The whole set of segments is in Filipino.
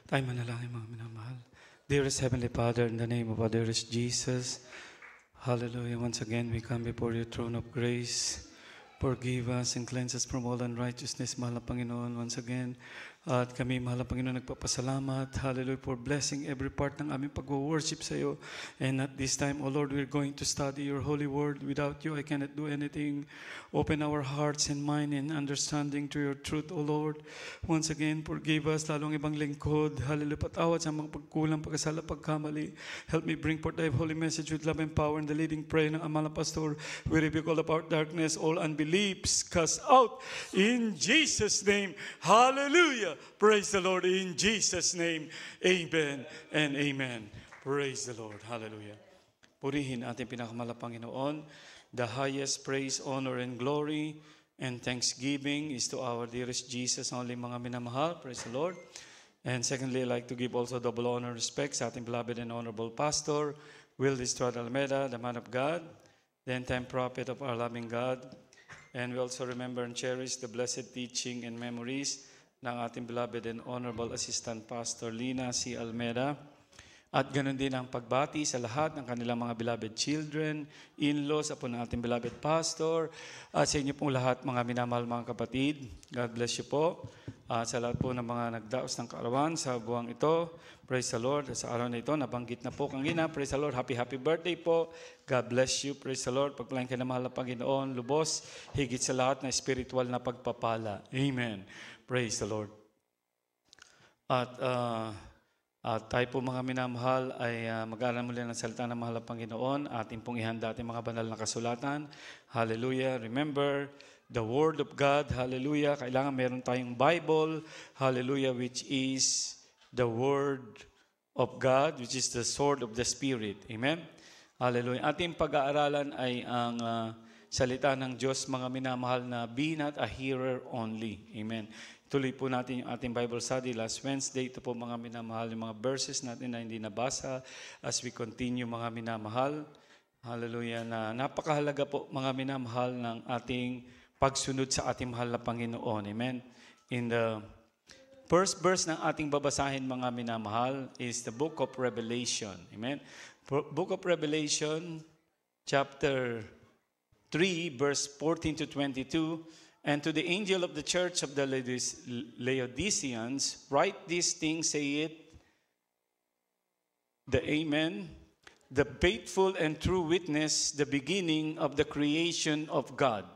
Tayo manalangin mga minamahal. Dearest Heavenly Father, in the name of our dearest Jesus, hallelujah. Once again, we come before your throne of grace. Forgive us and cleanse us from all unrighteousness, mahal na Panginoon, once again. At kami, mahal na Panginoon, nagpapasalamat, hallelujah, for blessing every part ng aming pag-worship sa iyo. And at this time, O Lord, we're going to study your holy word. Without you, I cannot do anything. Open our hearts and mind and understanding to your truth, O Lord. Once again, forgive us, lalong ibang lingkod, hallelujah, patawad sa mga pagkulang, pagkasala, pagkamali. Help me bring forth thy holy message with love and power and the leading prayer ng Amala Pastor. We rebuke all about darkness, all unbeliefs, cast out in Jesus' name. Hallelujah. Praise the Lord in Jesus' name. Amen and amen. Praise the Lord. Hallelujah. Purihin ating pinakamalapang Panginoon. The highest praise, honor, and glory and thanksgiving is to our dearest Jesus, only mga minamahal. Praise the Lord. And secondly, I'd like to give also double honor and respect sa ating beloved and honorable pastor, Will Estrada Almeida, the man of God, the end-time prophet of our loving God. And we also remember and cherish the blessed teaching and memories ng ating beloved and honorable assistant pastor, Lina C. Almeida. At ganoon din ang pagbati sa lahat ng kanilang mga beloved children, in-laws, apo ng ating beloved pastor, at sa inyo pong lahat mga minamahal mga kapatid. God bless you po. Sa lahat po ng mga nagdaos ng kaarawan sa buwang ito, praise the Lord. Sa araw na ito, nabanggit na po kanina, praise the Lord. Happy birthday po. God bless you, praise the Lord. Pagpalain ka na mahal na Panginoon, lubos, higit sa lahat na spiritual na pagpapala. Amen. Praise the Lord. At tayo po mga minamahal ay mag-aaral muli ng salita ng mahal na Panginoon. Ating pong ihanda ating mga banal na kasulatan. Hallelujah. Remember, the Word of God, hallelujah, kailangan meron tayong Bible, hallelujah, which is the Word of God, which is the sword of the Spirit. Amen? Hallelujah. Ating pag-aaralan ay ang salita ng Diyos, mga minamahal, na be not a hearer only. Amen. Tuloy po natin yung ating Bible study last Wednesday. Ito po mga minamahal, yung mga verses natin na hindi nabasa as we continue mga minamahal. Hallelujah, na napakahalaga po mga minamahal ng ating pagsunod sa ating mahal na Panginoon. Amen. In the first verse ng ating babasahin mga minamahal is the book of Revelation. Amen. Book of Revelation, chapter 3, verse 14 to 22. And to the angel of the church of the Laodiceans, write these things, say it, the Amen, the faithful and true witness, the beginning of the creation of God.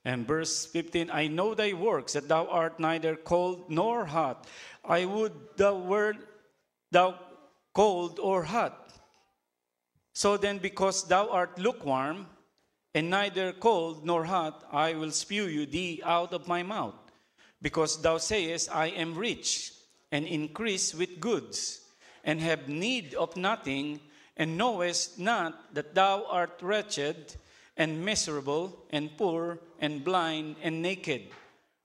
And verse 15, I know thy works, that thou art neither cold nor hot. I would thou wert thou cold or hot. So then, because thou art lukewarm, and neither cold nor hot, I will spew thee out of my mouth. Because thou sayest, I am rich, and increase with goods, and have need of nothing, and knowest not that thou art wretched, and miserable, and poor, and blind, and naked.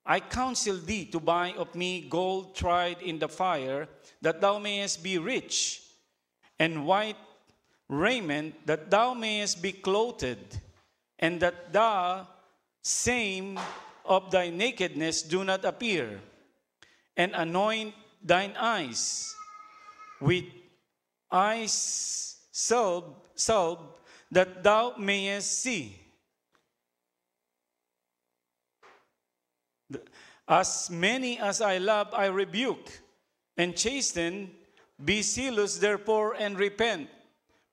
I counsel thee to buy of me gold tried in the fire, that thou mayest be rich, and white raiment, that thou mayest be clothed, and that the same of thy nakedness do not appear, and anoint thine eyes with eyes salve, that thou mayest see. As many as I love, I rebuke and chasten. Be zealous therefore and repent.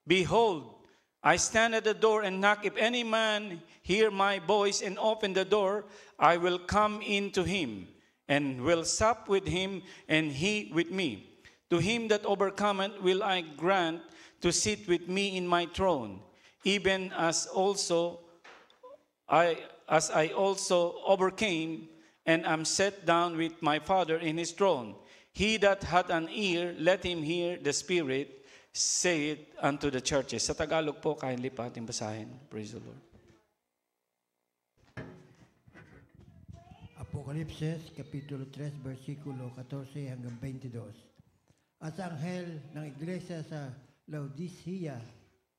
Behold, I stand at the door and knock. If any man hear my voice and open the door, I will come in to him, and will sup with him, and he with me. To him that overcometh will I grant to sit with me in my throne, even as I also overcame, and am set down with my Father in his throne. He that hath an ear, let him hear the Spirit say it unto the churches. Sa Tagalog po, kindly pa ating basahin. Praise the Lord. Apokalipsis, Kapitulo 3, versikulo 14 hanggang 22. At sa anghel ng iglesia sa Laodicea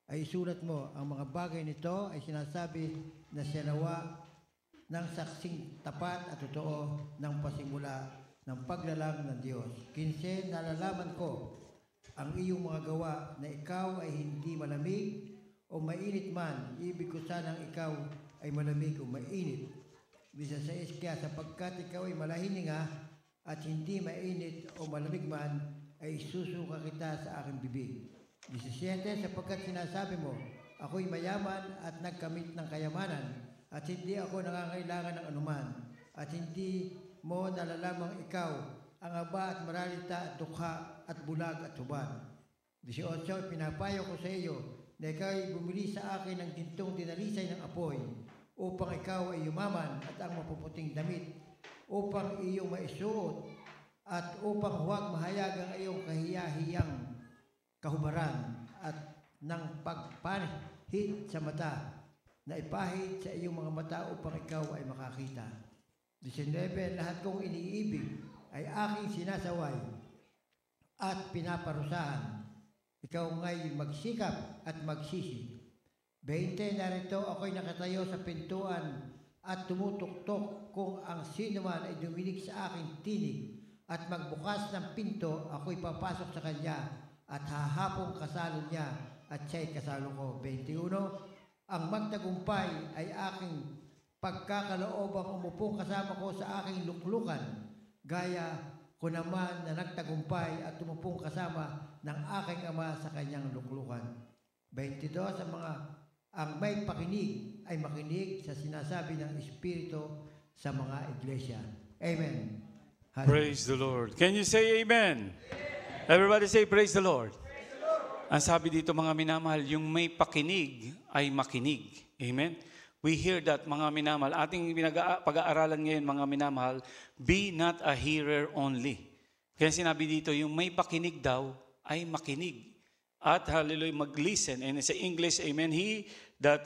ay isulat mo, ang mga bagay nito ay sinasabi na siya nawa ng saksing tapat at totoo ng pasimula ng paglalang ng Diyos. 15, nalalaman ko ang iyong mga gawa na ikaw ay hindi malamig o mainit man. Ibig ko sanang ikaw ay malamig o mainit. 16, kaya sapagkat ikaw ay malahininga at hindi mainit o malamig man, ay susuka kita sa aking bibig. 17, sapagkat sinasabi mo, ako'y mayaman at nagkamit ng kayamanan at hindi ako nangangailangan ng anuman at hindi mo nalalamang ikaw ang aba at maralita at dukha at bulag at hubad. 18, pinapayo ko sa iyo na ikaw ay bumili sa akin ng gintong dinalisay ng apoy upang ikaw ay yumaman at ang mapuputing damit upang iyong maisuot at upang huwag mahayag ang iyong kahiyahiyang kahubaran at ng pagpanhid sa mata na ipahid sa iyong mga mata upang ikaw ay makakita. 19, lahat kong iniibig ay aking sinasaway at pinaparusahan. Ikaw nga'y magsikap at magsisi. 20, narito ako'y nakatayo sa pintuan at tumutuktok kung ang sino man ay duminig sa aking tinig at magbukas ng pinto, ako'y papasok sa kanya at hahapong kasalo niya at siya'y kasalo ko. 21, ang magtagumpay ay aking pagkakaloobang umupong kasama ko sa aking luklukan, gaya ko naman na nagtagumpay at umupong kasama ng aking ama sa kanyang luklukan. 22, ang may pakinig ay makinig sa sinasabi ng Espiritu sa mga iglesia. Amen. Hallelujah. Praise the Lord. Can you say amen? Everybody say praise the Lord. Ang sabi dito mga minamahal, yung may pakinig ay makinig. Amen? We hear that mga minamahal. Ating pag-aaralan ngayon mga minamahal, be not a hearer only. Kaya sinabi dito, yung may pakinig daw ay makinig. At hallelujah, mag-listen. And sa English, amen, he that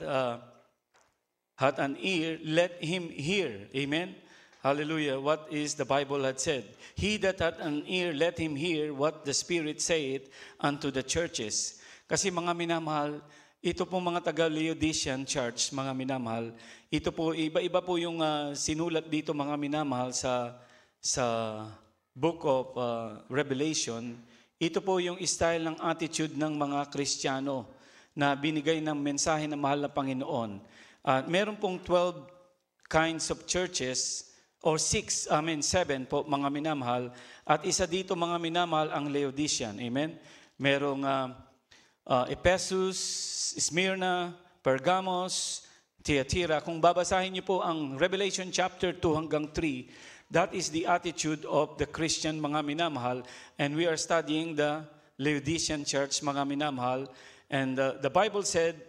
hath an ear, let him hear. Amen? Hallelujah, what is the Bible had said. He that hath an ear, let him hear what the Spirit saith unto the churches. Kasi mga minamahal, ito po mga taga-Laodicean Church, mga minamahal, ito po, iba-iba po yung sinulat dito mga minamahal sa Book of Revelation. Ito po yung style ng attitude ng mga Kristiyano na binigay ng mensahe ng mahal na Panginoon. Meron pong 12 kinds of churches, or 7 po mga minamahal. At isa dito mga minamahal ang Laodicean. Amen? Merong Ephesus, Smyrna, Pergamos, Thyatira. Kung babasahin niyo po ang Revelation chapter 2 hanggang 3, that is the attitude of the Christian mga minamahal. And we are studying the Laodicean church mga minamahal. And the Bible said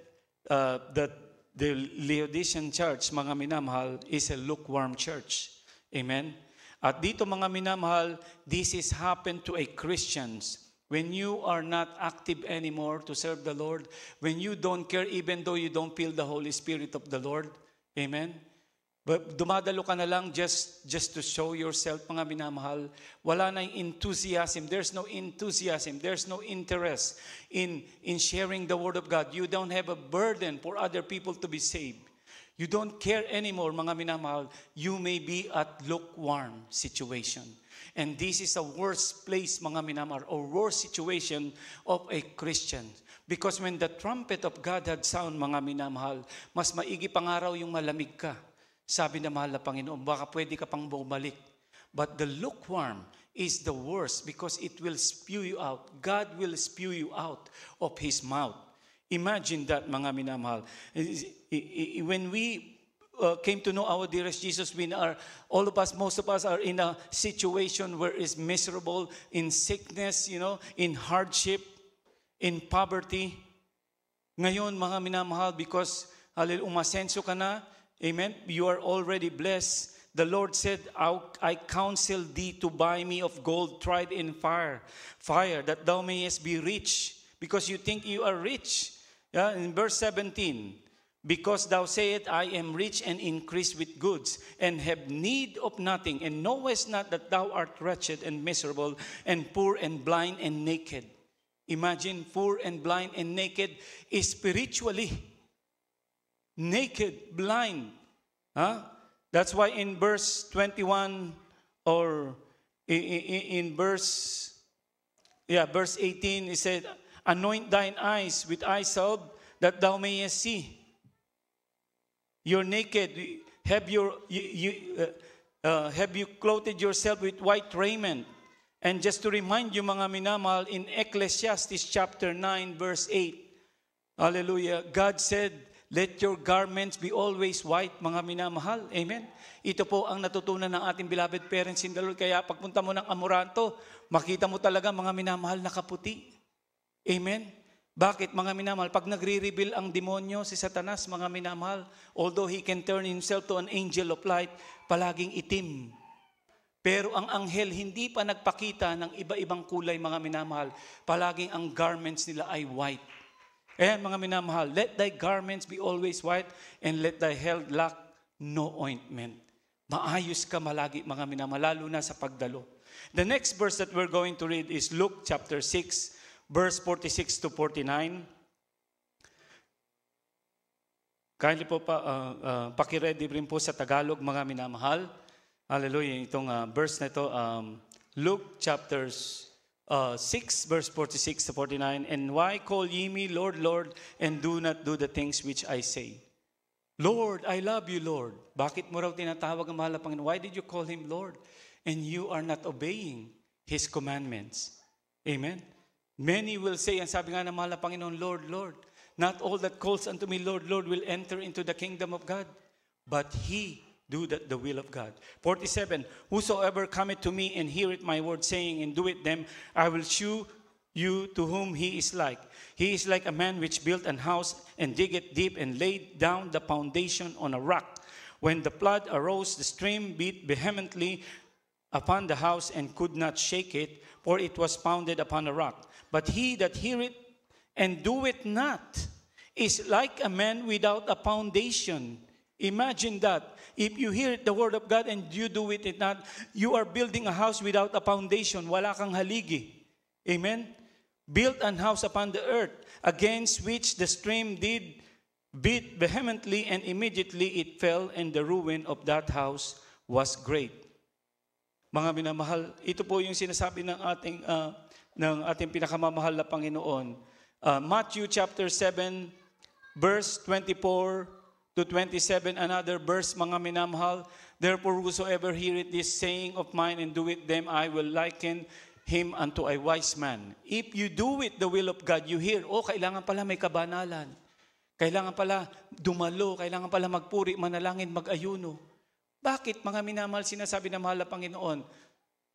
that the Laodicean church mga minamahal is a lukewarm church. Amen? At dito mga minamahal, this is happened to a Christians. When you are not active anymore to serve the Lord, when you don't care even though you don't feel the Holy Spirit of the Lord. Amen? But dumadalo ka na lang just to show yourself, mga minamahal. Wala na yung enthusiasm. There's no enthusiasm. There's no interest in sharing the Word of God. You don't have a burden for other people to be saved. You don't care anymore, mga minamahal. You may be at lukewarm situation. And this is the worst place, mga minamahal, or worst situation of a Christian. Because when the trumpet of God had sound, mga minamahal, mas maigi pangaraw yung malamig ka. Sabi na mahal na Panginoon, baka pwede ka pang bumalik. But the lukewarm is the worst because it will spew you out. God will spew you out of His mouth. Imagine that, mga minamahal. When we came to know our dearest Jesus, all of us, most of us are in a situation where it's miserable, in sickness, in hardship, in poverty. Ngayon, mga minamahal, because umasenso ka na, amen, you are already blessed. The Lord said, I counsel thee to buy me of gold tried in fire, that thou mayest be rich, because you think you are rich. Yeah, in verse 17, because thou sayest, I am rich and increased with goods, and have need of nothing, and knowest not that thou art wretched and miserable, and poor and blind and naked. Imagine, poor and blind and naked is spiritually. Naked, blind. Huh? That's why in verse 21 or in verse 18, it said, anoint thine eyes with eye salve, that thou mayest see. You're naked. Have you clothed yourself with white raiment? And just to remind you, mga minamahal, in Ecclesiastes chapter 9, verse 8, hallelujah, God said, let your garments be always white, mga minamahal. Amen? Ito po ang natutunan ng ating beloved parents in the Lord. Kaya pagpunta mo ng Amoranto, makita mo talaga, mga minamahal, nakaputi. Amen? Bakit, mga minamahal? Pag nagre-reveal ang demonyo, si Satanas, mga minamahal, although he can turn himself to an angel of light, palaging itim. Pero ang anghel hindi pa nagpakita ng iba-ibang kulay, mga minamahal. Palaging ang garments nila ay white. Ayan, mga minamahal, let thy garments be always white, and let thy head lack no ointment. Maayos ka malagi, mga minamahal, lalo na sa pagdalo. The next verse that we're going to read is Luke chapter 6, verse 46 to 49. Kindly po pakiready rin po sa Tagalog, mga minamahal. Hallelujah. Itong verse na ito, Luke chapter 6, verse 46 to 49. And why call ye me Lord, Lord, and do not do the things which I say? Lord, I love you, Lord. Bakit mo raw tinatawag ang mahal na Panginoon? Why did you call him Lord? And you are not obeying his commandments. Amen? Many will say, ang sabi nga ng mahal na Panginoon, Lord, Lord. Not all that calls unto me, Lord, Lord, will enter into the kingdom of God, but he do the will of God. 47, whosoever cometh to me and heareth my word, saying, and doeth them, I will shew you to whom he is like. He is like a man which built an house and diggeth deep and laid down the foundation on a rock. When the flood arose, the stream beat vehemently upon the house and could not shake it, for it was founded upon a rock. But he that heareth and doeth not is like a man without a foundation. Imagine that. If you hear the word of God and you do it not, you are building a house without a foundation. Wala kang haligi. Amen? Built an house upon the earth, against which the stream did beat vehemently, and immediately it fell, and the ruin of that house was great. Mga minamahal, ito po yung sinasabi ng ating pinakamamahal na Panginoon. Matthew chapter 7, verse 24 to 27, another verse, mga minamahal. Therefore, whosoever heareth this saying of mine and doeth them, I will liken him unto a wise man. If you do it the will of God, you hear, kailangan pala may kabanalan. Kailangan pala dumalo, kailangan pala magpuri, manalangin, mag-ayuno. Bakit, mga minamahal, sinasabi ng mahal na Panginoon?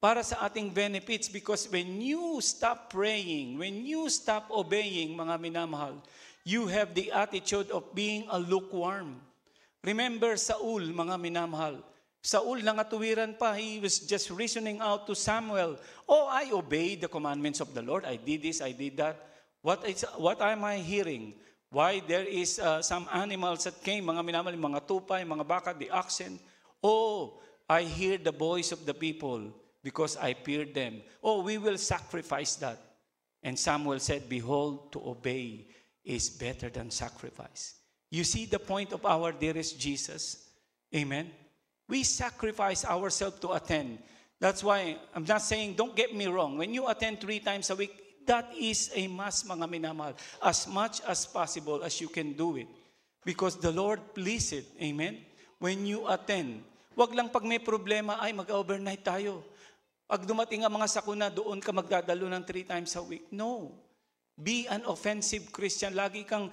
Para sa ating benefits, because when you stop praying, when you stop obeying, mga minamahal, you have the attitude of being a lukewarm. Remember Saul, mga minamahal. Saul, nangatuwiran pa, he was just reasoning out to Samuel, I obeyed the commandments of the Lord. I did this, I did that. What am I hearing? Why there is some animals that came, mga minamahal, mga tupay, mga baka, the oxen. I hear the voice of the people because I feared them. We will sacrifice that. And Samuel said, behold, to obey is better than sacrifice. You see the point of our dearest Jesus? Amen? We sacrifice ourselves to attend. That's why, I'm not saying, don't get me wrong, when you attend 3 times a week, that is a must, mga minamahal. As much as possible as you can do it. Because the Lord pleased it. Amen? When you attend, wag lang pag may problema, mag-overnight tayo. Pag dumating ang mga sakuna, doon ka magdadalo ng 3 times a week. No. Be an offensive Christian. Lagi kang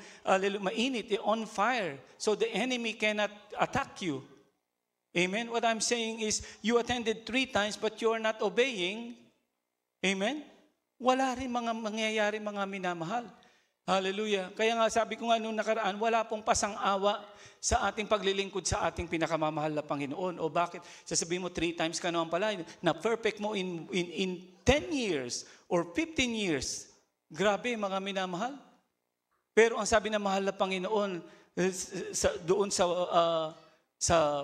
mainit, on fire. So the enemy cannot attack you. Amen? What I'm saying is, you attended 3 times but you are not obeying. Amen? Wala rin mga mangyayari, mga minamahal. Hallelujah. Kaya nga sabi ko nga nung nakaraan, wala pong pasang-awa sa ating paglilingkod sa ating pinakamamahal na Panginoon. O bakit? Sasabihin mo 3 times ka naman pala, na perfect mo in 10 years or 15 years. Grabe, mga minamahal. Pero ang sabi ng mahal na Panginoon, doon sa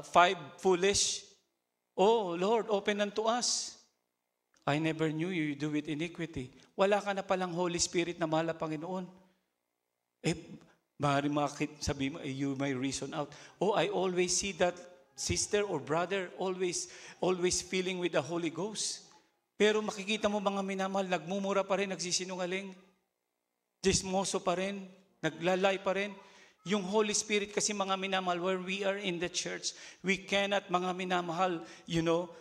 5 foolish, Lord, open unto us. I never knew you do with iniquity. Wala ka na palang Holy Spirit na mahal na Panginoon. Sabi mo, you may reason out. I always see that sister or brother always filling with the Holy Ghost. Pero makikita mo mga minamahal, nagmumura pa rin, nagsisinungaling, dismoso pa rin, naglalay pa rin. Yung Holy Spirit kasi mga minamahal, when we are in the church, we cannot mga minamahal,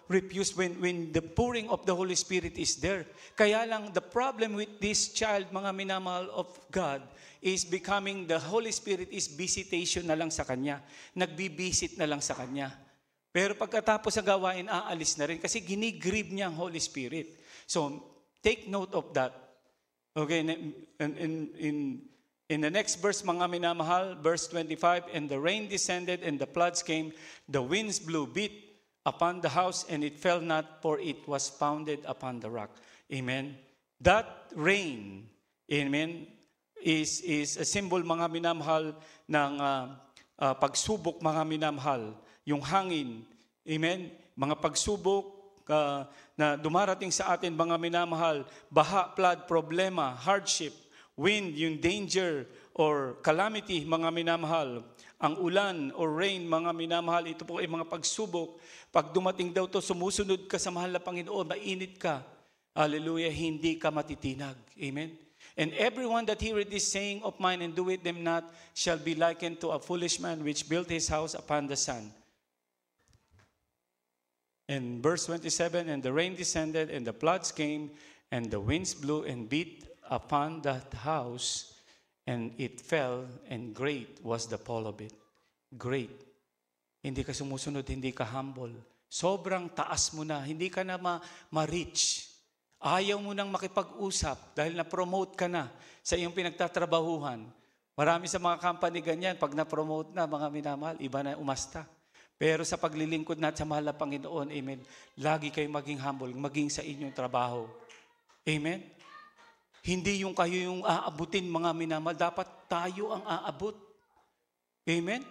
refuse when the pouring of the Holy Spirit is there. Kaya lang, the problem with this child, mga minamahal of God, is becoming the Holy Spirit is visitation na lang sa kanya. Nagbibisit na lang sa kanya. Pero pagkatapos sa gawain, aalis na rin kasi ginigrieve niya ang Holy Spirit. So, take note of that. Okay, in the next verse, mga minamahal, verse 25, and the rain descended and the floods came, the winds blew, beat upon the house, and it fell not, for it was founded upon the rock. Amen. That rain, amen, is a symbol, mga minamahal, ng pagsubok, mga minamahal. Yung hangin, amen, mga pagsubok na dumarating sa atin, mga minamahal, baha, flood, problema, hardship, wind, yung danger or calamity, mga minamahal, ang ulan or rain, mga minamahal, ito po ay mga pagsubok. Pag dumating daw to, sumusunod ka sa mahal na Panginoon, mainit ka, hallelujah, hindi ka matitinag. Amen. And everyone that heareth this saying of mine and doeth them not shall be likened to a foolish man which built his house upon the sand. And verse 27, and the rain descended, and the floods came, and the winds blew and beat upon that house, and it fell, and great was the fall of it. Great. Hindi ka sumusunod, hindi ka humble. Sobrang taas mo na, hindi ka na ma-reach. Ayaw mo nang makipag-usap dahil na-promote ka na sa iyong pinagtatrabahuhan. Marami sa mga company ganyan, pag na-promote na, mga minamahal, iba na umasta. Pero sa paglilingkod natin sa mahal na Panginoon, amen, lagi kayo maging humble, maging sa inyong trabaho. Amen? Hindi yung kayo yung aabutin, mga minamahal. Dapat tayo ang aabot. Amen?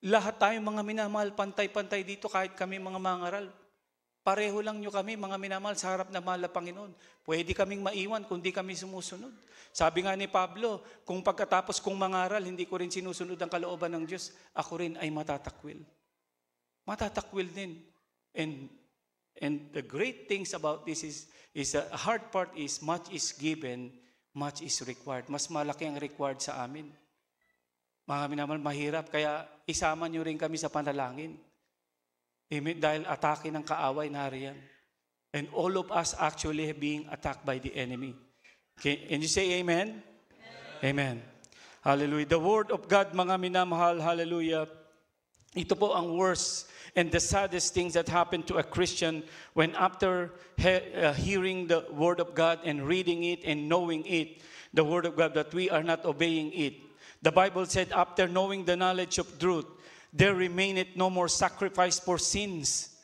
Lahat tayo, mga minamahal, pantay-pantay dito, kahit kami mga mangaral. Pareho lang nyo kami, mga minamahal, sa harap na mahal na Panginoon. Pwede kaming maiwan kung di kami sumusunod. Sabi nga ni Pablo, kung pagkatapos kong mangaral, hindi ko rin sinusunod ang kalooban ng Diyos, ako rin ay matatakwil. Matatakwil din. And the great things about this is the hard part is much is given, much is required. Mas malaki ang required sa amin. Mga minamahal, mahirap. Kaya isama nyo rin kami sa panalangin. Amen? Dahil atake ng kaaway nariyan. And all of us actually being attacked by the enemy. Okay? Can you say amen? Amen. Hallelujah. The word of God, mga minamahal, hallelujah. Ito po ang worst and the saddest things that happen to a Christian when after hearing the word of God and reading it and knowing it, the word of God, that we are not obeying it. The Bible said, after knowing the knowledge of truth, there remaineth no more sacrifice for sins.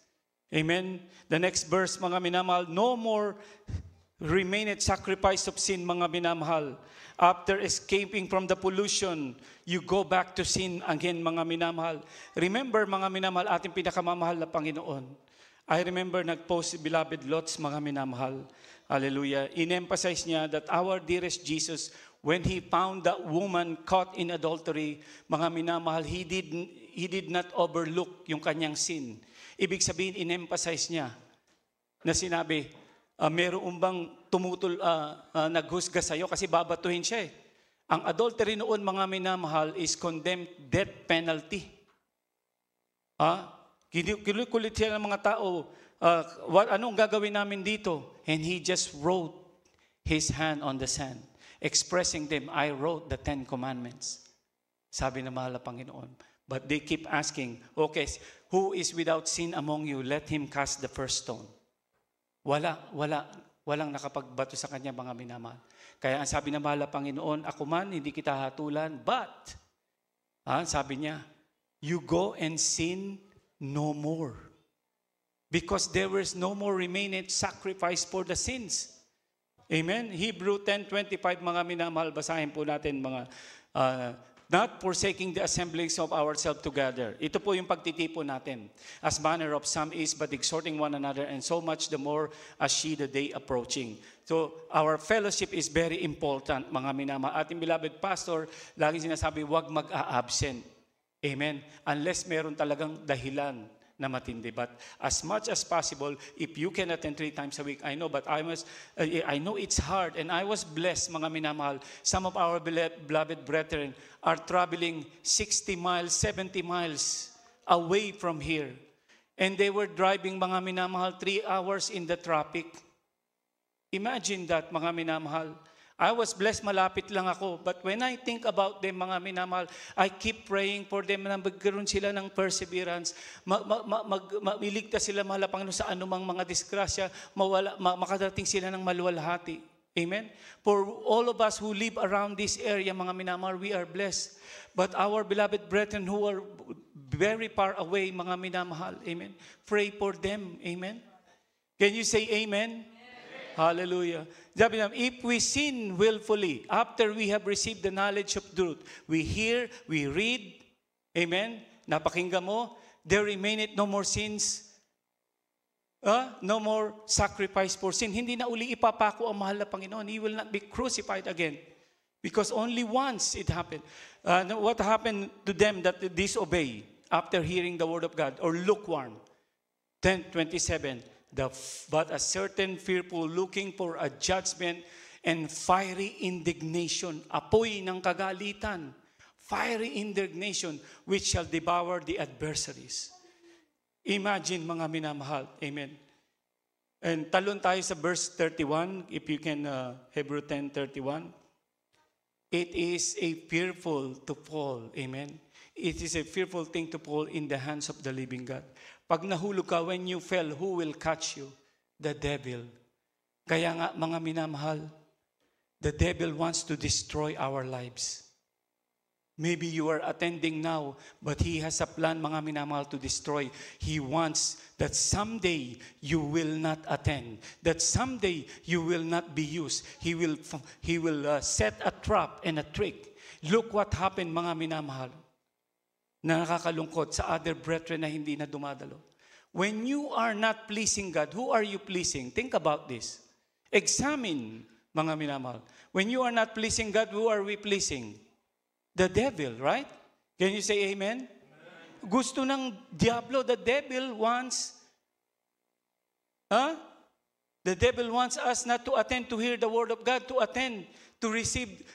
Amen? The next verse, mga minamahal, no more remaineth sacrifice of sin, mga minamahal. After escaping from the pollution, you go back to sin again, mga minamahal. Remember, mga minamahal, ating pinakamamahal na Panginoon. I remember nag-post si Beloved Lots, mga minamahal. Hallelujah. In-emphasize niya that our dearest Jesus, when He found that woman caught in adultery, mga minamahal, He did not overlook yung kanyang sin. Ibig sabihin, in-emphasize niya na sinabi, meron bang naghusga sa'yo kasi babatuhin siya eh. Ang adultery noon, mga minamahal, is condemned death penalty. Kinukulit siya ng mga tao, anong gagawin namin dito? And he just wrote his hand on the sand, expressing them, I wrote the 10 Commandments. Sabi ng mahal na Panginoon. But they keep asking, okay, who is without sin among you? Let him cast the first stone. Walang nakapagbato sa kanya, mga minamahal. Kaya ang sabi ng mahal na Panginoon, ako man, hindi kita hatulan, but, sabi niya, you go and sin no more. Because there was no more remaining sacrifice for the sins. Amen? Hebrew 10:25, mga minamahal, basahin po natin, mga not forsaking the assemblies of ourselves together. Ito po yung pagtitipon natin. As manner of some is, but exhorting one another, and so much the more as she the day approaching. So, our fellowship is very important, mga minamahal. Ating beloved pastor, laging sinasabi, huwag mag-a-absent. Amen? Unless meron talagang dahilan na matindi. But as much as possible, if you can attend 3 times a week, I know, but I know it's hard. And I was blessed, mga minamahal. Some of our beloved brethren are traveling 60 miles, 70 miles away from here. And they were driving, mga minamahal, 3 hours in the traffic. Imagine that, mga minamahal. I was blessed, malapit lang ako. But when I think about them, mga minamahal, I keep praying for them na magkaroon sila ng perseverance, mailigtas sila, mahal na Panginoon, sa anumang mga disgrasya, makadating sila ng maluwalhati. Amen? For all of us who live around this area, mga minamahal, we are blessed. But our beloved brethren who are very far away, mga minamahal, amen? Pray for them, amen? Can you say amen? Hallelujah. If we sin willfully, after we have received the knowledge of truth, we hear, we read, amen? Napakinggan mo, there remaineth no more sins, no more sacrifice for sin. Hindi na uli ipapako ang mahal na Panginoon. He will not be crucified again. Because only once it happened. What happened to them that disobey after hearing the word of God, or lukewarm? 10:27. But a certain fearful looking for a judgment and fiery indignation, apoy ng kagalitan, fiery indignation, which shall devour the adversaries. Imagine, mga minamahal. Amen. And talon tayo sa verse 31, if you can, Hebrew 10:31. It is a fearful to fall. Amen. It is a fearful thing to fall in the hands of the living God. Pag nahulog ka, when you fell, who will catch you? The devil. Kaya nga, mga minamahal, the devil wants to destroy our lives. Maybe you are attending now, but he has a plan, mga minamahal, to destroy. He wants that someday you will not attend. That someday you will not be used. He will set a trap and a trick. Look what happened, mga minamahal, na nakakalungkot sa other brethren na hindi na dumadalo. When you are not pleasing God, who are you pleasing? Think about this. Examine, mga minamahal. When you are not pleasing God, who are we pleasing? The devil, right? Can you say amen? Gusto ng diablo, the devil wants, the devil wants us not to attend to hear the word of God, to attend, to receive,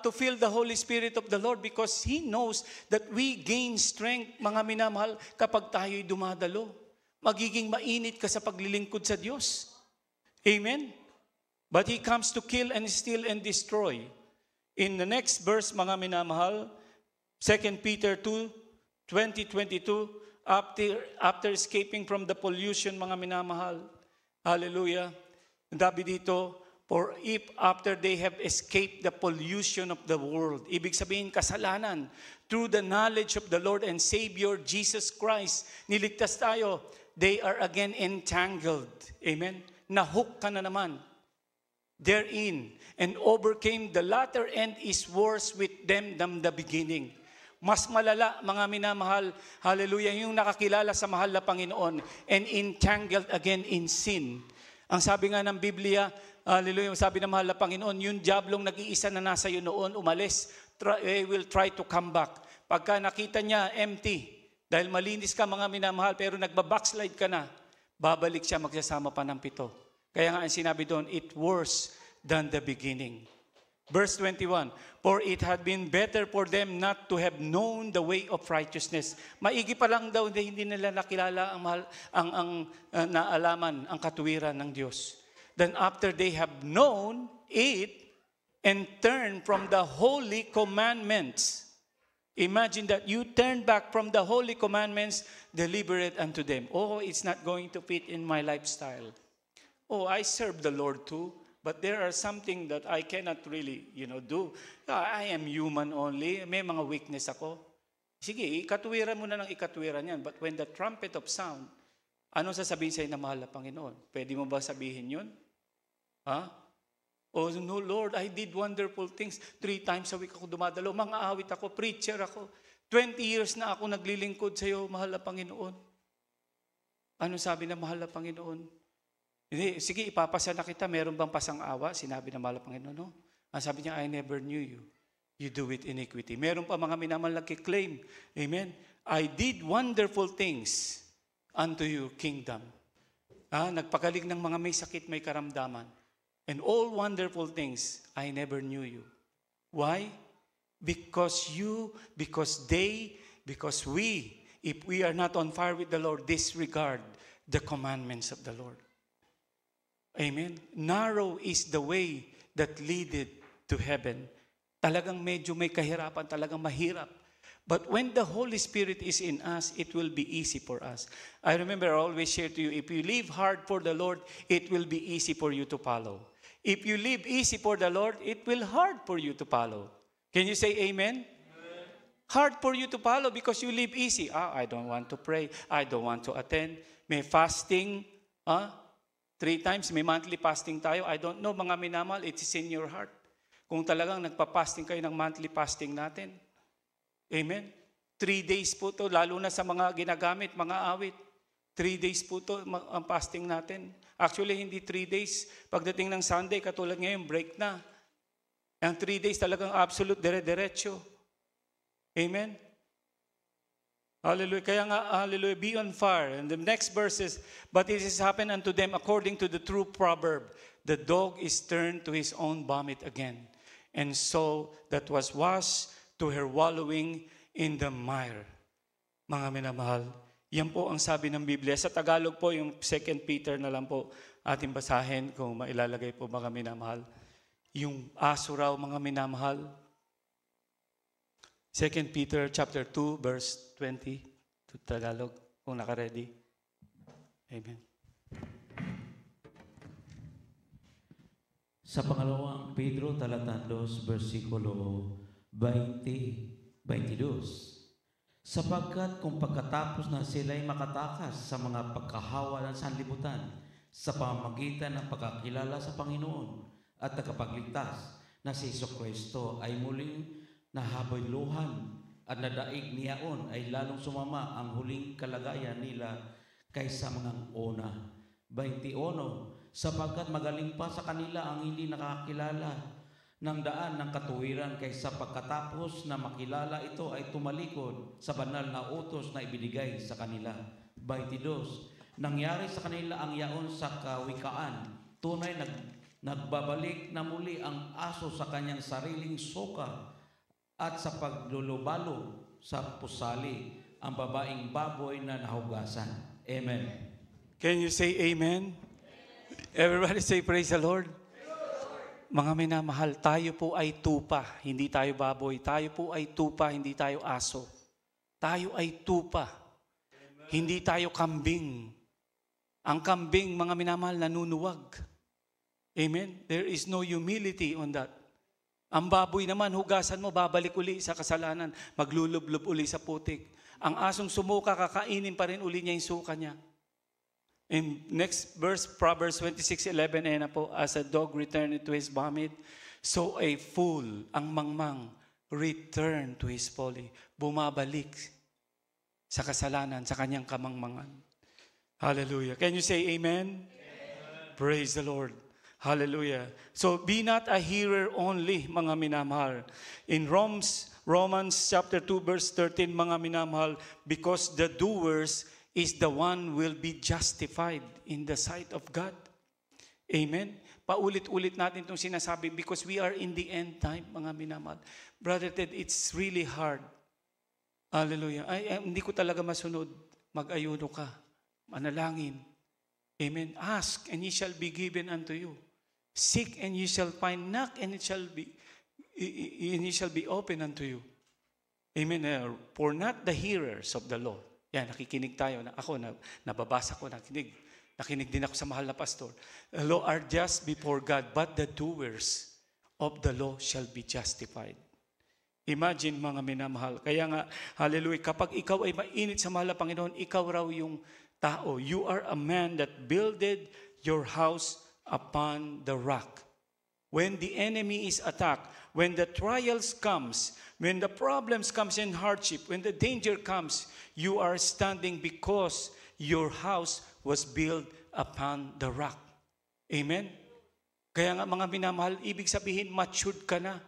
to feel the Holy Spirit of the Lord, because He knows that we gain strength, mga minamahal, kapag tayo'y dumadalo. Magiging mainit ka sa paglilingkod sa Diyos. Amen? But He comes to kill and steal and destroy. In the next verse, mga minamahal, 2 Peter 2:20-22, after escaping from the pollution, mga minamahal, hallelujah, Dabi dito, for if after they have escaped the pollution of the world, ibig sabihin kasalanan, through the knowledge of the Lord and Savior Jesus Christ, niligtas tayo, they are again entangled. Amen? Nahook ka na naman therein, and overcame, the latter end is worse with them than the beginning. Mas malala, mga minamahal, hallelujah, yung nakakilala sa mahal na Panginoon and entangled again in sin. Ang sabi nga ng Biblia, hallelujah, sabi ng mahal na Panginoon, yung diablong nag-iisa na nasa iyo noon, umalis, will try to come back. Pagka nakita niya empty, dahil malinis ka, mga minamahal, pero nagbabackslide ka na, babalik siya, magsasama pa ng 7. Kaya nga ang sinabi doon, it worse than the beginning. Verse 21, for it had been better for them not to have known the way of righteousness. Maigi pa lang daw, hindi nila nakilala ang naalaman, ang katuwiran ng Diyos. Then after they have known it and turned from the holy commandments. Imagine that you turn back from the holy commandments deliberate unto them. Oh, it's not going to fit in my lifestyle. Oh, I serve the Lord too, but there are something that I cannot really, do. I am human only. May mga weakness ako. Sige, ikatuwiran mo na ng ikatuwiran yan. But when the trumpet of sound, anong sasabihin sa'yo na mahal na Panginoon? Pwede mo ba sabihin yun? Oh, no, Lord, I did wonderful things. 3 times a week ako dumadalo. Mga awit ako, preacher ako. 20 years na ako naglilingkod sa'yo, mahal na Panginoon. Ano sabi na mahal na Panginoon? Hindi, sige, ipapasa na kita. Meron bang pasang-awa? Sinabi na mahal na Panginoon, no? Ang sabi niya, I never knew you. You do with iniquity. Meron pa mga minamahal nagkiklaim. Amen? I did wonderful things. unto your kingdom. Nagpagaling ng mga may sakit, may karamdaman. And all wonderful things, I never knew you. Why? Because we, if we are not on fire with the Lord, disregard the commandments of the Lord. Amen? Narrow is the way that leadeth to heaven. Talagang medyo may kahirapan, talagang mahirap. But when the Holy Spirit is in us, it will be easy for us. I remember I always share to you, if you live hard for the Lord, it will be easy for you to follow. If you live easy for the Lord, it will hard for you to follow. Can you say amen? Amen. Hard for you to follow because you live easy. I don't want to pray. I don't want to attend. May fasting. 3 times, may monthly fasting tayo. I don't know, mga minamahal, it is in your heart. Kung talagang nagpa-fasting kayo ng monthly fasting natin. Amen? 3 days po to, lalo na sa mga ginagamit, mga awit. 3 days po to ang fasting natin. Actually, hindi 3 days. Pagdating ng Sunday, katulad ngayon, break na. Ang 3 days talagang absolute dire-diretso. Amen? Hallelujah. Kaya nga, hallelujah, be on fire. And the next verse is, but it has happened unto them according to the true proverb, the dog is turned to his own vomit again. And so that was washed to her wallowing in the mire. Mga minamahal, yan po ang sabi ng Biblia. Sa Tagalog po, yung 2 Peter na lang po ating basahin kung mailalagay po mga minamahal. Yung aso raw, mga minamahal. 2 Peter chapter 2, verse 20 to Tagalog, kung naka-ready. Amen. Sa pangalawang Pedro, talatang 2, versikulo 20, 22. Sapagkat kung pagkatapos na sila'y makatakas sa mga pagkahawa ng sanlibutan, sa pamamagitan ng pagkakilala sa Panginoon at tagapagligtas na si Jesucristo ay muling nahabuluhan at nadaig niyaon ay lalong sumama ang huling kalagayan nila kaysa mga una. 21. Sapagkat magaling pa sa kanila ang hindi nakakilala ng daan ng katuwiran kaysa pagkatapos na makilala ito ay tumalikod sa banal na utos na ibinigay sa kanila. 22. Nangyari sa kanila ang yaon sa kawikaan. Tunay nagbabalik na muli ang aso sa kanyang sariling suka at sa paglulubalo sa pusali ang babaeng baboy na nahugasan. Amen. Can you say amen? Everybody say praise the Lord. Mga minamahal, tayo po ay tupa, hindi tayo baboy. Tayo po ay tupa, hindi tayo aso. Tayo ay tupa. Hindi tayo kambing. Ang kambing, mga minamahal, nanunuwag. Amen? There is no humility on that. Ang baboy naman, hugasan mo, babalik uli sa kasalanan, maglulublob uli sa putik. Ang asong sumuka, kakainin pa rin uli niya yung suka niya. In next verse, Proverbs 26:11, na po, as a dog returned to his vomit, so a fool, ang mangmang, return to his folly. Bumabalik sa kasalanan, sa kanyang kamangmangan. Hallelujah. Can you say amen? Amen. Praise the Lord. Hallelujah. So be not a hearer only, mga minamahal. In Romans chapter 2 verse 13, mga minamahal, because the doers is the one will be justified in the sight of God. Amen. Paulit-ulit natin itong sinasabi because we are in the end time, mga minamahal. Brother Ted, it's really hard. Hallelujah. Hindi ko talaga masunod. Mag-ayuno ka. Manalangin. Amen. Ask and ye shall be given unto you. Seek and you shall find. Knock and it shall be open unto you. Amen. For not the hearers of the law. Yan, nakikinig tayo. Nababasa ko, nakinig din ako sa mahal na pastor. The law are just before God, but the doers of the law shall be justified. Imagine, mga minamahal. Kaya nga, hallelujah, kapag ikaw ay mainit sa mahal na Panginoon, ikaw raw yung tao. You are a man that builded your house upon the rock. When the enemy is attacked, when the trials comes, when the problems comes in hardship, when the danger comes, you are standing because your house was built upon the rock. Amen? Kaya nga, mga minamahal, ibig sabihin, matured ka na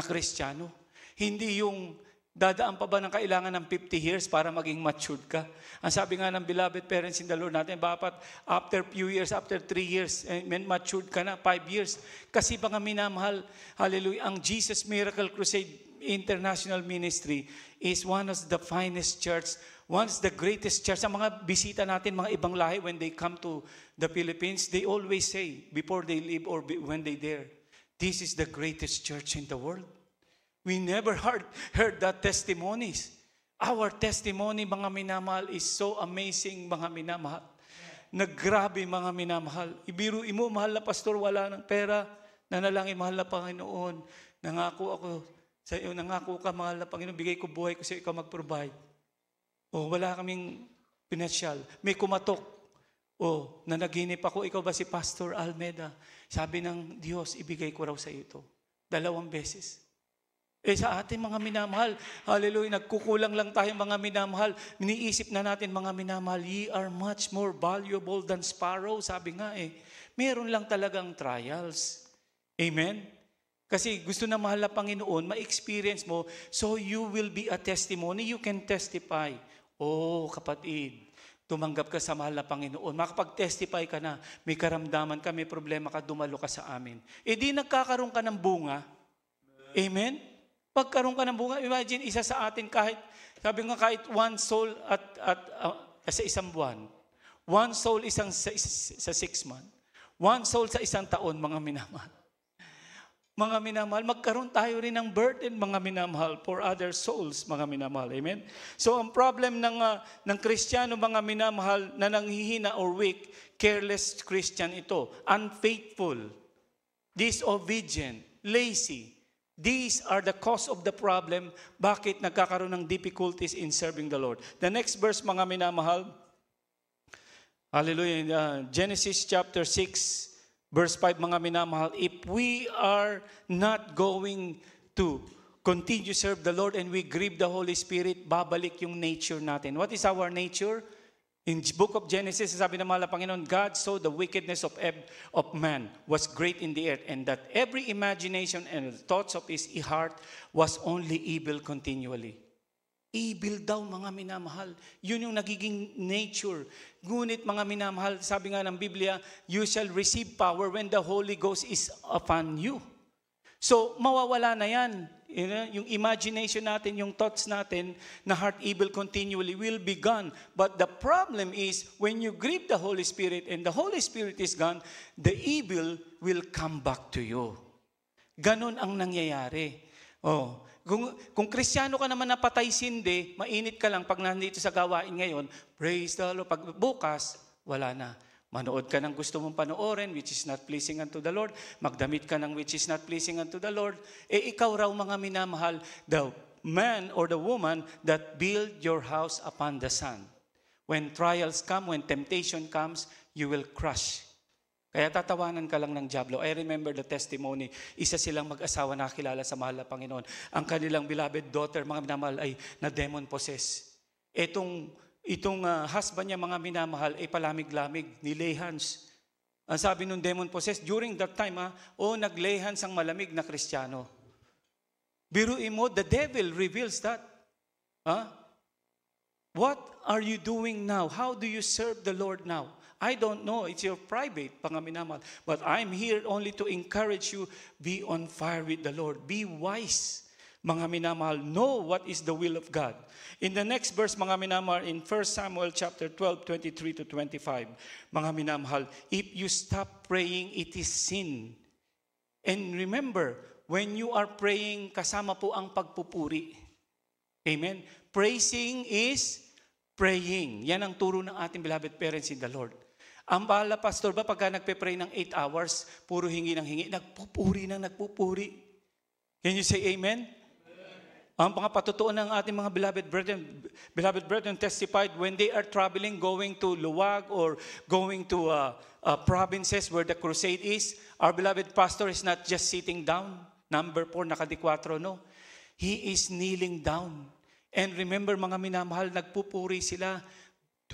Kristiyano. Hindi yung Dadaan pa ba ng kailangan ng 50 years para maging matured ka? Ang sabi nga ng beloved parents in the Lord natin, dapat after few years, after 3 years, matured ka na, 5 years. Kasi mga minamahal, hallelujah, ang Jesus Miracle Crusade International Ministry is one of the finest church, one of the greatest church. Ang mga bisita natin, mga ibang lahi, when they come to the Philippines, they always say, before they leave or when they there, this is the greatest church in the world. We never heard that testimonies. Our testimony, mga minamahal, is so amazing, mga minamahal. Naggrabe, mga minamahal. Ibiruin mo, mahal na pastor, wala ng pera. Nanalangin, mahal na Panginoon. Nangako ako sa iyo, nangako ka, mahal na Panginoon, bigay ko buhay ko sa ikaw mag-provide. O, wala kaming pinasyal. May kumatok. O, nanaginip ako, ikaw ba si Pastor Almeda? Sabi ng Diyos, ibigay ko raw sa iyo ito. 2 beses. Sa atin mga minamahal, hallelujah, nagkukulang lang tayo mga minamahal. Iniisip na natin mga minamahal, ye are much more valuable than sparrow. Sabi nga meron lang talagang trials. Amen? Kasi gusto na mahal na Panginoon, ma-experience mo, so you will be a testimony, you can testify. Oh, kapatid, tumanggap ka sa mahal na Panginoon. Makapag-testify ka na, may karamdaman ka, may problema ka, dumalo ka sa amin. Di nagkakaroon ka ng bunga. Amen? Pagkaroon ka ng bunga, imagine, isa sa atin kahit, sabi nga kahit one soul sa isang buwan, one soul sa 6 months, one soul sa isang taon, mga minamahal. Mga minamahal, magkaroon tayo rin ng burden, mga minamahal, for other souls, mga minamahal. Amen? So, ang problem ng Kristiyano, mga minamahal, na nanghihina or weak, careless Christian ito, unfaithful, disobedient, lazy. These are the cause of the problem. Bakit nagkakaroon ng difficulties in serving the Lord? The next verse, mga minamahal, hallelujah, Genesis chapter 6, verse 5, mga minamahal, if we are not going to continue to serve the Lord and we grieve the Holy Spirit, babalik yung nature natin. What is our nature? In the book of Genesis, sabi ng mahal na Panginoon, God saw the wickedness of man was great in the earth, and that every imagination and thoughts of his heart was only evil continually. Evil daw, mga minamahal. Yun yung nagiging nature. Ngunit, mga minamahal, sabi nga ng Biblia, you shall receive power when the Holy Ghost is upon you. So, mawawala na yan. Yung imagination natin, yung thoughts natin na heart evil continually will be gone. But the problem is, when you grieve the Holy Spirit and the Holy Spirit is gone, the evil will come back to you. Ganon ang nangyayari. Kung Kristiyano ka naman na patay sindi, mainit ka lang pag nandito sa gawain ngayon, praise the Lord. Pag bukas, wala na. Manood ka ng gusto mong panoorin, which is not pleasing unto the Lord. Magdamit ka ng which is not pleasing unto the Lord. Ikaw raw, mga minamahal, the man or the woman that build your house upon the sand. When trials come, when temptation comes, you will crush. Kaya tatawanan ka lang ng dyablo. I remember the testimony. Isa silang mag-asawa na kilala sa mahal na Panginoon. Ang kanilang beloved daughter, mga minamahal, ay na demon possessed. Itong husband niya, mga minamahal, ay palamig-lamig, ni-lay hands. Ang sabi nung demon possessed, during that time, nag-lay hands ang malamig na Kristiyano. Biruin mo, the devil reveals that. What are you doing now? How do you serve the Lord now? I don't know. It's your private, mga minamahal. But I'm here only to encourage you, be on fire with the Lord. Be wise, mga minamahal. Know what is the will of God. In the next verse, mga minamahal, in 1 Samuel chapter 12, 23 to 25, mga minamahal, if you stop praying, it is sin. And remember, when you are praying, kasama po ang pagpupuri. Amen? Praising is praying. Yan ang turo ng ating beloved parents in the Lord. Ang bahala, pastor ba, pagka nagpe-pray ng 8 hours, puro hingi ng hingi, nagpupuri. Can you say amen? Ang mga patutuon ng ating mga beloved brethren testified when they are traveling, going to Luwag or going to provinces where the crusade is, our beloved pastor is not just sitting down, number 4, nakadikwatro, no. He is kneeling down. And remember, mga minamahal, nagpupuri sila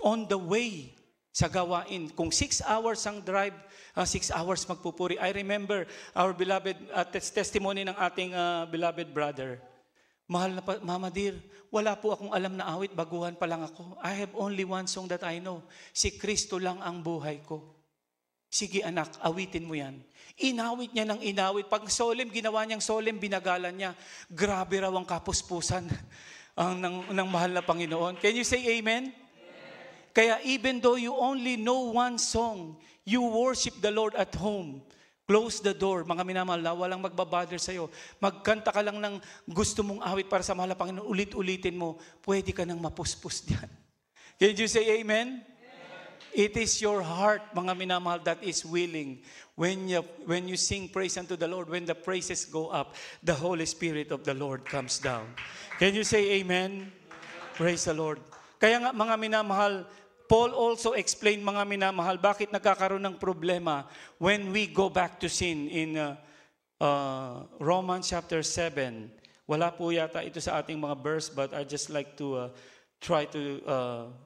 on the way sa gawain. Kung 6 hours ang drive, 6 hours magpupuri. I remember our beloved testimony ng ating beloved brother. Mahal na Mama Dear, wala po akong alam na awit, baguhan pa lang ako. I have only one song that I know. Si Kristo lang ang buhay ko. Sige anak, awitin mo yan. Inawit niya ng inawit. Pag solemn, ginawa niyang solemn, binagalan niya. Grabe raw ang kapuspusan ng mahal na Panginoon. Can you say amen? Kaya even though you only know one song, you worship the Lord at home. Close the door, mga minamahal, walang magbabother sa'yo. Magkanta ka lang ng gusto mong awit para sa mahal na Panginoon, ulit-ulitin mo, pwede ka nang mapuspos diyan. Can you say amen? It is your heart, mga minamahal, that is willing. When you sing praise unto the Lord, when the praises go up, the Holy Spirit of the Lord comes down. Can you say amen? Praise the Lord. Kaya nga, mga minamahal, Paul also explained, mga minamahal, bakit nagkakaroon ng problema when we go back to sin in Romans chapter 7. Wala po yata ito sa ating mga verse, but I just like to try to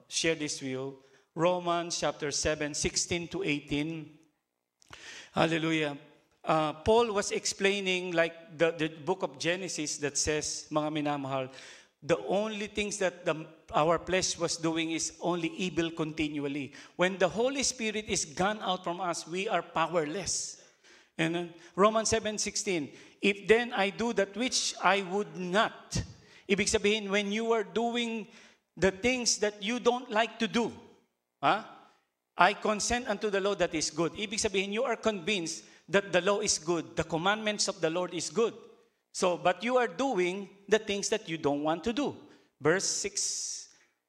share this with you. Romans chapter 7, 16 to 18. Hallelujah. Paul was explaining like the book of Genesis that says, mga minamahal, the only things that our flesh was doing is only evil continually. When the Holy Spirit is gone out from us, we are powerless. And Romans 7:16, if then I do that which I would not. Ibig sabihin, when you are doing the things that you don't like to do, I consent unto the law that is good. Ibig sabihin, you are convinced that the law is good. The commandments of the Lord is good. So, but you are doing the things that you don't want to do. Verse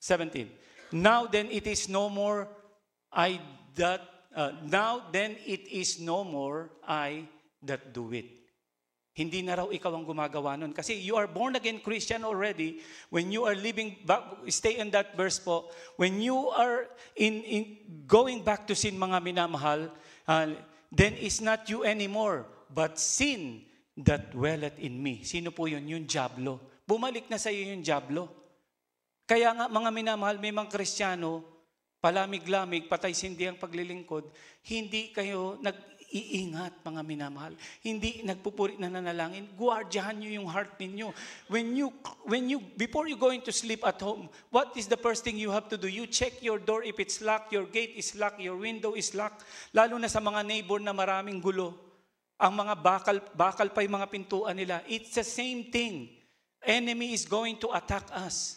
17. Now then it is no more I that do it. Hindi na raw ikaw ang gumagawa nun. Kasi you are born again Christian already. When you are living back, stay in that verse po. When you are in going back to sin, mga minamahal, then it's not you anymore, but sin that dwelleth in me. Sino po yun? Yung diablo. Bumalik na sa iyo yung diablo. Kaya nga, mga minamahal, may mga Kristiyano, palamig-lamig, patay-sindi ang paglilingkod, hindi kayo nag-iingat, mga minamahal. Hindi nagpupuri na nanalangin. Guardyahan nyo yung heart ninyo. Before you going to sleep at home, what is the first thing you have to do? You check your door if it's locked, your gate is locked, your window is locked. Lalo na sa mga neighbor na maraming gulo. Ang mga bakal pa yung mga pintuan nila. It's the same thing. Enemy is going to attack us.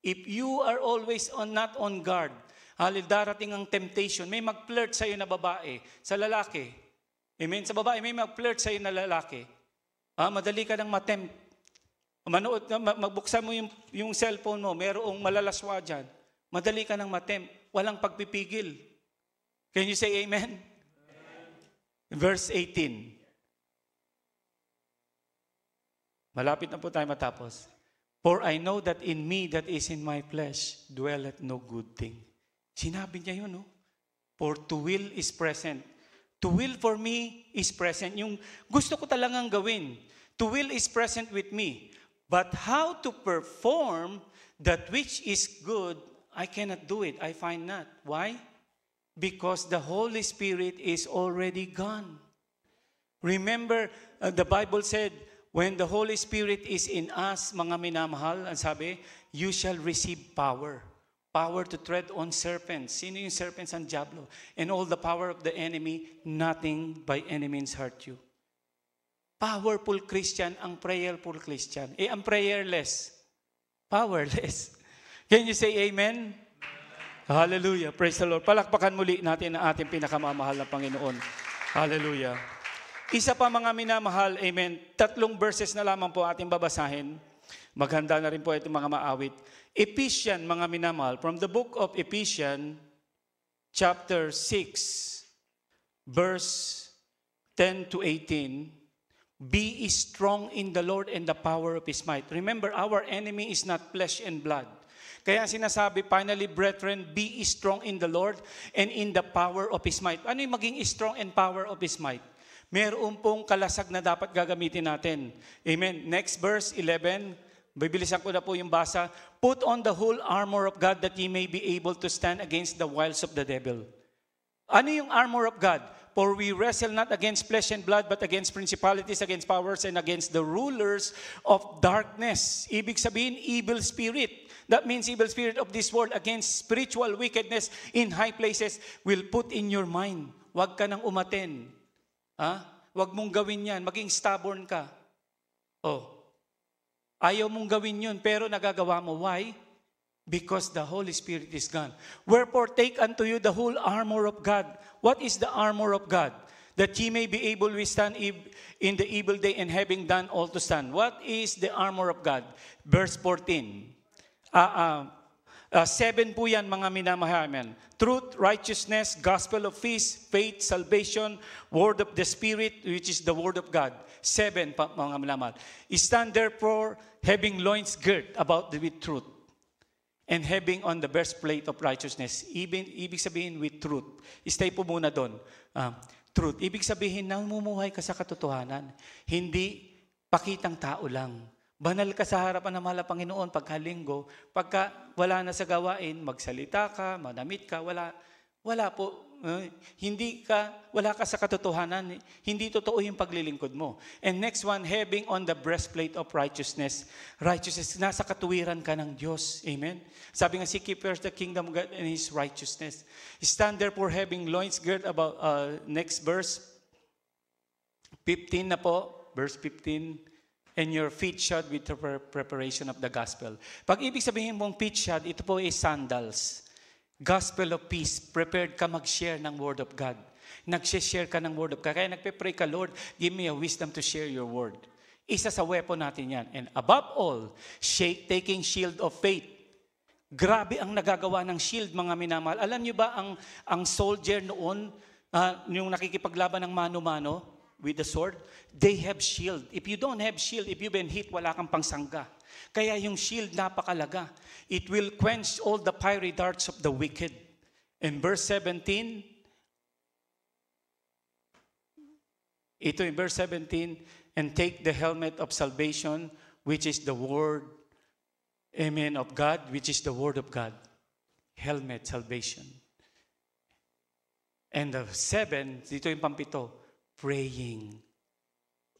If you are always not on guard, darating ang temptation. May mag-flirt sa'yo na babae, sa lalaki. Amen? Sa babae, may mag-flirt sa'yo na lalaki. Madali ka nang matempt. Magbuksan mo yung cellphone mo, merong malalaswa dyan. Madali ka nang matempt. Walang pagpipigil. Can you say amen? Verse 18. Malapit na po tayo matapos. For I know that in me that is in my flesh dwelleth no good thing. Sinabi niya yun, no? For to will is present. To will for me is present. Yung gusto ko talagang gawin. To will is present with me. But how to perform that which is good, I cannot do it. I find not. Why? Because the Holy Spirit is already gone. Remember, the Bible said, when the Holy Spirit is in us, mga minamahal, ang sabi, you shall receive power. Power to tread on serpents. Sino yung serpents? Ang diablo. And all the power of the enemy, nothing by any means hurt you. Powerful Christian, ang prayerful Christian. Ang prayerless, powerless. Can you say amen? Hallelujah. Praise the Lord. Palakpakan muli natin ang ating pinakamamahal na Panginoon. Hallelujah. Isa pa mga minamahal, amen. 3 verses na lamang po ating babasahin. Maghanda na rin po itong mga maawit. Ephesians, mga minamahal, from the book of Ephesians, chapter 6, verse 10 to 18, be strong in the Lord and the power of His might. Remember, our enemy is not flesh and blood. Kaya sinasabi, finally, brethren, be strong in the Lord and in the power of His might. Ano yung maging strong and power of His might? Meron pong kalasag na dapat gagamitin natin. Amen. Next verse, 11. Bibilisan ko na po yung basa. Put on the whole armor of God that ye may be able to stand against the wiles of the devil. Ano yung armor of God? For we wrestle not against flesh and blood, but against principalities, against powers, and against the rulers of darkness. Ibig sabihin, evil spirit. That means evil spirit of this world against spiritual wickedness in high places will put in your mind. Huwag ka nang umaten. Huwag mong gawin yan. Maging stubborn ka. Ayaw mong gawin yun, pero nagagawa mo. Why? Because the Holy Spirit is gone. Wherefore, take unto you the whole armor of God. What is the armor of God? That ye may be able to withstand in the evil day, and having done all to stand. What is the armor of God? Verse 14. 7 po yan, mga minamahal. Truth, righteousness, gospel of peace, faith, salvation, word of the Spirit, which is the word of God. 7, mga minamahal. Stand therefore, having loins girt about with truth, and having on the breastplate of righteousness. Ibig sabihin with truth. Stay po muna doon. Truth. Ibig sabihin, namumuhay ka sa katotohanan. Hindi pakitang tao lang. Banal ka sa harapan ng mahal na Panginoon pagkalinggo. Pagka wala na sa gawain, magsalita ka, manamit ka, wala po. Wala ka sa katotohanan. Hindi totoo yung paglilingkod mo. And next one, having on the breastplate of righteousness. Righteousness, nasa katuwiran ka ng Diyos. Amen? Sabi nga, seek ye first the kingdom of God and His righteousness. Stand therefore having loins girt about, next verse, 15 na po, verse 15, and your feet shod with the preparation of the gospel. Pag ibig sabihin mong feet shod, ito po is sandals. Gospel of peace, prepared ka mag-share ng word of God. Nag-share ka ng word of God. Kaya nagpe-pray ka, Lord, give me a wisdom to share your word. Isa sa weapon natin yan. And above all, taking shield of faith. Grabe ang nagagawa ng shield, mga minamahal. Alam niyo ba ang soldier noon, yung nakikipaglaban ng mano-mano with the sword, they have shield. If you don't have shield, if you've been hit, wala kang pangsangga. Kaya yung shield napakalaga. It will quench all the fiery darts of the wicked. In verse 17, ito in verse 17, and take the helmet of salvation, which is the word, amen, of God, which is the word of God. Helmet, salvation. And the 7, dito yung pampito, praying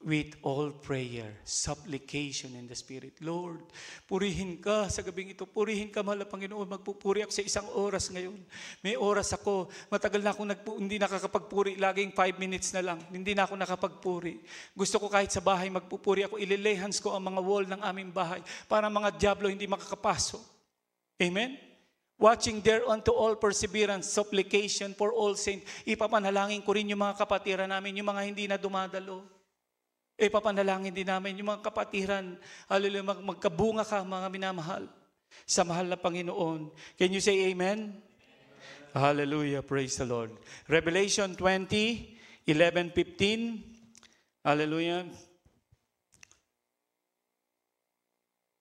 with all prayer, supplication in the Spirit. Lord, purihin ka sa gabing ito. Purihin ka, mahal na Panginoon. Magpupuri ako sa 1 oras ngayon. May oras ako. Matagal na akong hindi nakakapagpuri. Laging 5 minutes na lang. Hindi na ako nakapagpuri. Gusto ko kahit sa bahay magpupuri ako. Ililay hands ko ang mga wall ng aming bahay para mga diablo hindi makakapasok. Amen? Watching there unto all perseverance, supplication for all saints. Ipapanalangin ko rin yung mga kapatiran namin, yung mga hindi na dumadalo. Ipapanalangin din namin yung mga kapatiran. Hallelujah, magkabunga ka, mga minamahal, sa mahal na Panginoon. Can you say amen? Hallelujah, praise the Lord. Revelation 20, 11, 15. Hallelujah.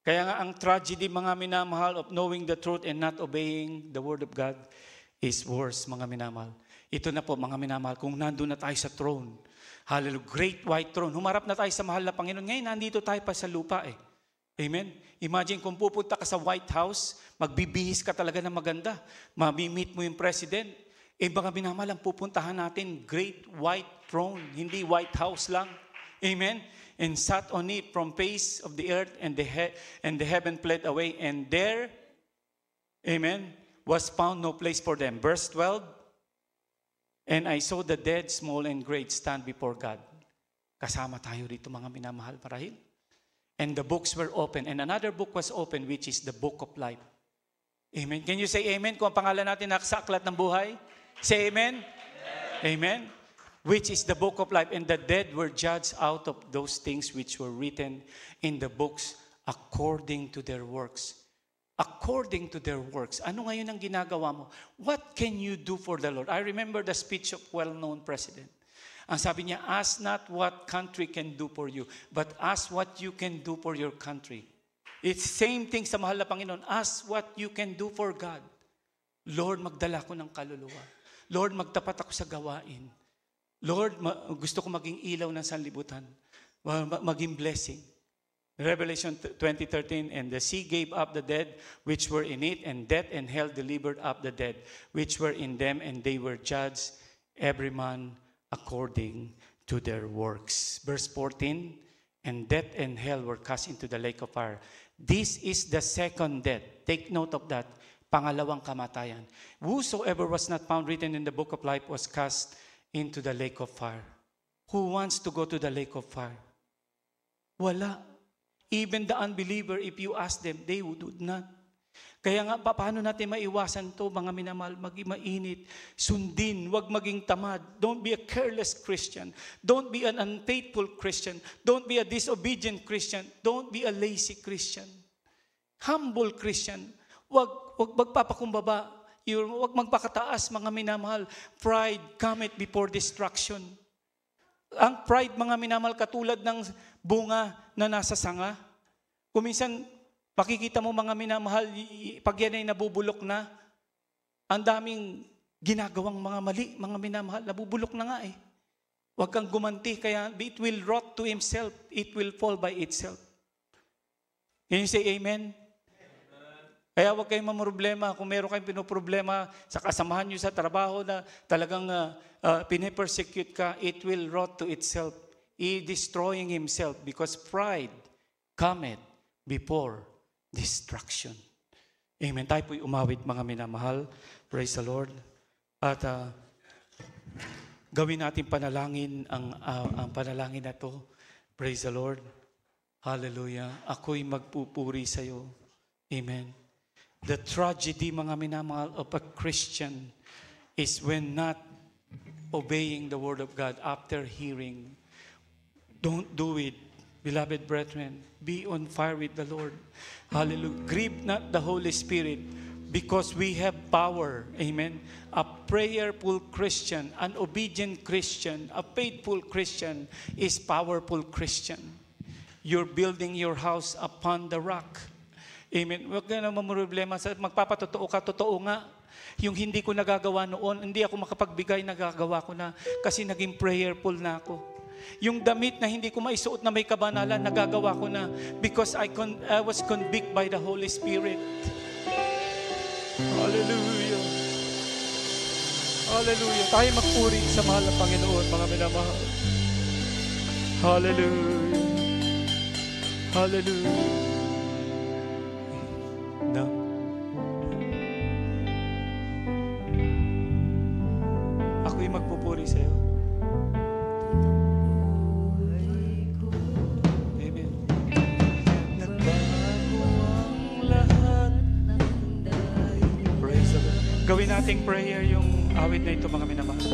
Kaya nga ang tragedy, mga minamahal, of knowing the truth and not obeying the word of God is worse, mga minamahal. Ito na po, mga minamahal, kung nandun na tayo sa throne, hallelujah, great white throne, humarap na tayo sa mahal na Panginoon. Ngayon, nandito tayo pa sa lupa eh. Amen? Imagine kung pupunta ka sa White House, magbibihis ka talaga ng maganda. Mamimit mo yung president. Mga minamahal, ang pupuntahan natin, great white throne, hindi White House lang. Amen? And sat on it from face of the earth, and the heaven fled away, and there, amen, was found no place for them. Verse 12, and I saw the dead, small and great, stand before God. Kasama tayo rito, mga minamahal, marahil. And the books were open, and another book was open, which is the book of life. Amen. Can you say amen kung ang pangalan natin nasa aklat ng buhay? Say amen. Amen. Which is the book of life, and the dead were judged out of those things which were written in the books according to their works. According to their works. Ano ngayon ang ginagawa mo? What can you do for the Lord? I remember the speech of well-known president. Ang sabi niya, ask not what country can do for you, but ask what you can do for your country. It's same thing sa mahal na Panginoon. Ask what you can do for God. Lord, magdala ko ng kaluluwa. Lord, magtapat ako sa gawain. Lord, gusto ko maging ilaw ng sanlibutan. Maging blessing. Revelation 20:13, and the sea gave up the dead which were in it, and death and hell delivered up the dead which were in them, and they were judged every man according to their works. Verse 14, and death and hell were cast into the lake of fire. This is the second death. Take note of that. Pangalawang kamatayan. Whosoever was not found written in the book of life was cast into the lake of fire. Who wants to go to the lake of fire? Wala. Even the unbeliever, if you ask them, they would not. Kaya nga, paano natin maiwasan to, mga minamahal, maging mainit, sundin, wag maging tamad. Don't be a careless Christian. Don't be an unfaithful Christian. Don't be a disobedient Christian. Don't be a lazy Christian. Humble Christian. Wag magpapakumbaba. Wag magpakataas, mga minamahal. Pride cometh before destruction. Ang pride, mga minamahal, katulad ng bunga na nasa sanga. Kuminsan, makikita mo, mga minamahal, pag yan ay nabubulok na, ang daming ginagawang mga mali, mga minamahal, nabubulok na nga eh. Huwag kang gumanti, kaya it will rot to himself, it will fall by itself. Can you say amen? Kaya huwag kayong mamroblema kung meron kayong pinoproblema sa kasamahan nyo sa trabaho na talagang pinipersecute ka, it will rot to itself, destroying himself, because pride cometh before destruction. Amen. Tayo po'y umawit, mga minamahal. Praise the Lord. At gawin natin panalangin ang panalangin na to. Praise the Lord. Hallelujah. Ako'y magpupuri sa iyo. Amen. The tragedy, mga minamahal, of a Christian is when not obeying the word of God after hearing. Don't do it. Beloved brethren, be on fire with the Lord. Hallelujah. Grieve not the Holy Spirit, because we have power. Amen. A prayerful Christian, an obedient Christian, a faithful Christian is powerful Christian. You're building your house upon the rock. Amen. Huwag ka na mamroblema. Magpapatotoo ka, totoo nga. Yung hindi ko nagagawa noon, hindi ako makapagbigay, nagagawa ko na kasi naging prayerful na ako. Yung damit na hindi ko maisuot na may kabanalan, nagagawa ko na because I was convicted by the Holy Spirit. Hallelujah. Hallelujah. Tayo magpuri sa mahal na Panginoon, mga minamahal. Hallelujah. Hallelujah. No. Ako'y magpupuri sa iyo. Amen. Nagbago ang lahat ng dahilan. Praise the Lord. Gawin nating prayer yung awit na ito, mga minamahal.